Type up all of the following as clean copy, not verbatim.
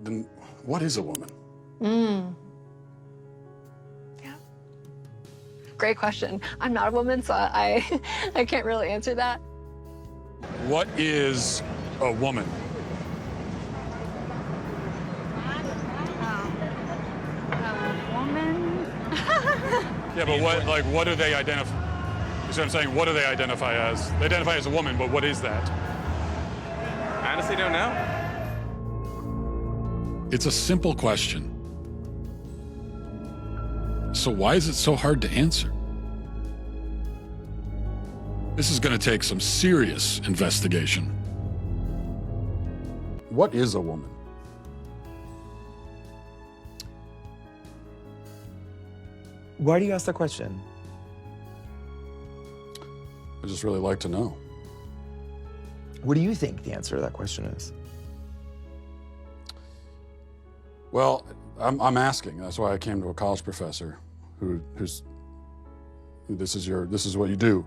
then what is a woman? Yeah. Great question. I'm not a woman, so I can't really answer that. What is a woman? Woman? Yeah, but what do they identify? You see what I'm saying? What do they identify as? They identify as a woman, but what is that? I honestly don't know. It's a simple question. So why is it so hard to answer? This is going to take some serious investigation. What is a woman? Why do you ask that question? I just really like to know. What do you think the answer to that question is? Well, I'm asking. That's why I came to a college professor who's this is what you do.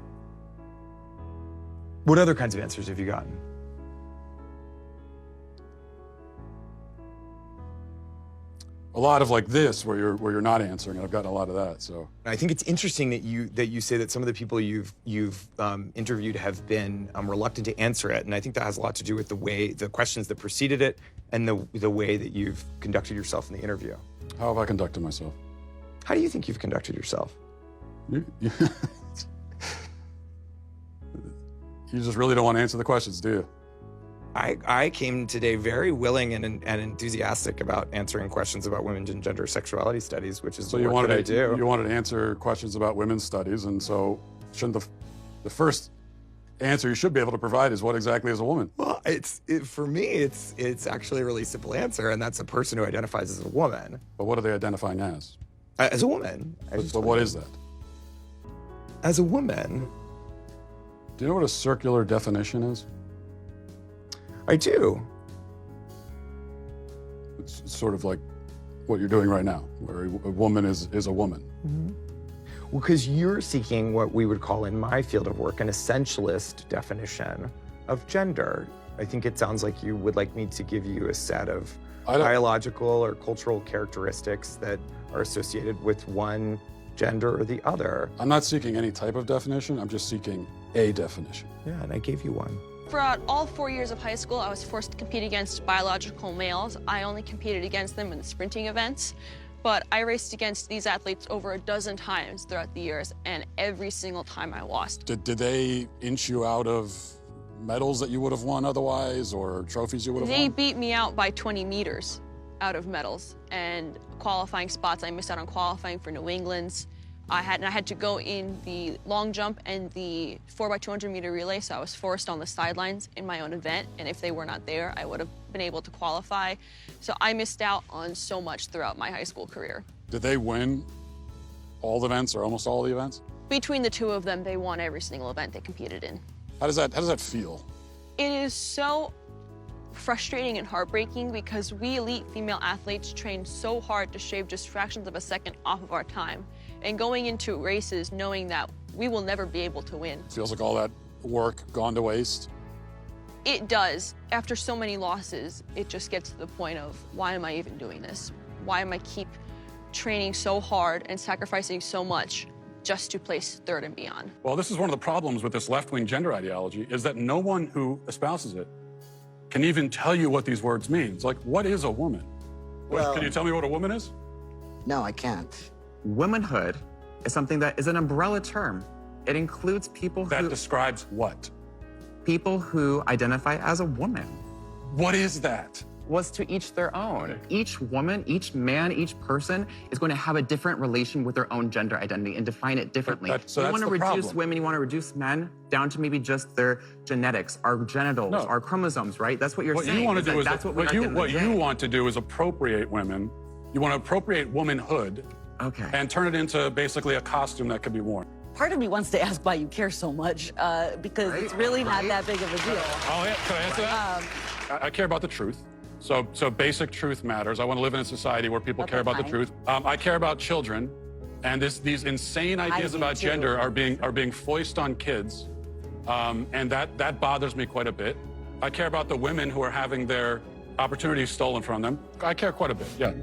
What other kinds of answers have you gotten? A lot of like this, where you're not answering, and I've gotten a lot of that. So I think it's interesting that you say that some of the people you've interviewed have been reluctant to answer it, and I think that has a lot to do with the questions that preceded it, and the way that you've conducted yourself in the interview. how have I conducted myself? How do you think you've conducted yourself? You just really don't want to answer the questions, do you? I came today very willing and enthusiastic about answering questions about women's and gender sexuality studies, which is So the you work wanted that I do. You wanted to answer questions about women's studies, and so shouldn't the first answer you should be able to provide is what exactly is a woman? Well, for me, it's actually a really simple answer, and that's a person who identifies as a woman. But what are they identifying as? As a woman. But what is that? As a woman. Do you know what a circular definition is? I do. It's sort of like what you're doing right now, where a woman is a woman. Mm-hmm. Well, because you're seeking what we would call in my field of work an essentialist definition of gender. I think it sounds like you would like me to give you a set of biological or cultural characteristics that are associated with one gender or the other. I'm not seeking any type of definition, I'm just seeking a definition. Yeah, and I gave you one. Throughout all 4 years of high school, I was forced to compete against biological males. I only competed against them in the sprinting events, but I raced against these athletes over a dozen times throughout the years, and every single time I lost. Did they inch you out of medals that you would have won otherwise, or trophies you would have won? They beat me out by 20 meters out of medals, and qualifying spots, I missed out on qualifying for New England's. I had to go in the long jump and the 4x200 meter relay, so I was forced on the sidelines in my own event, and if they were not there, I would have been able to qualify. So I missed out on so much throughout my high school career. Did they win all the events or almost all the events? Between the two of them, they won every single event they competed in. How does that feel? It is so frustrating and heartbreaking because we elite female athletes train so hard to shave just fractions of a second off of our time. And going into races knowing that we will never be able to win. Feels like all that work gone to waste? It does. After so many losses, it just gets to the point of, why am I even doing this? Why am I keep training so hard and sacrificing so much just to place third and beyond? Well, this is one of the problems with this left-wing gender ideology, is that no one who espouses it can even tell you what these words mean. It's like, what is a woman? Well, can you tell me what a woman is? No, I can't. Womanhood is something that is an umbrella term. It includes people That describes what? people who identify as a woman. What is that? Was to each their own. Each woman, each man, each person is going to have a different relation with their own gender identity and define it differently. So you that's want to the reduce problem. women, you want to reduce men down to maybe just their genetics, our genitals, No. our chromosomes, right? That's what you're What saying. you want to is that do is that's what we are at the end of what the you day. want to do is appropriate women. You want to appropriate womanhood Okay. and turn it into basically a costume that could be worn. Part of me wants to ask why you care so much, because it's really not that big of a deal. Oh, yeah. Can I answer that? I care about the truth. So basic truth matters. I want to live in a society where people care about the fine. truth. I care about children, and these insane ideas do about too. gender are being foisted on kids, and that bothers me quite a bit. I care about the women who are having their opportunities stolen from them. I care quite a bit, yeah.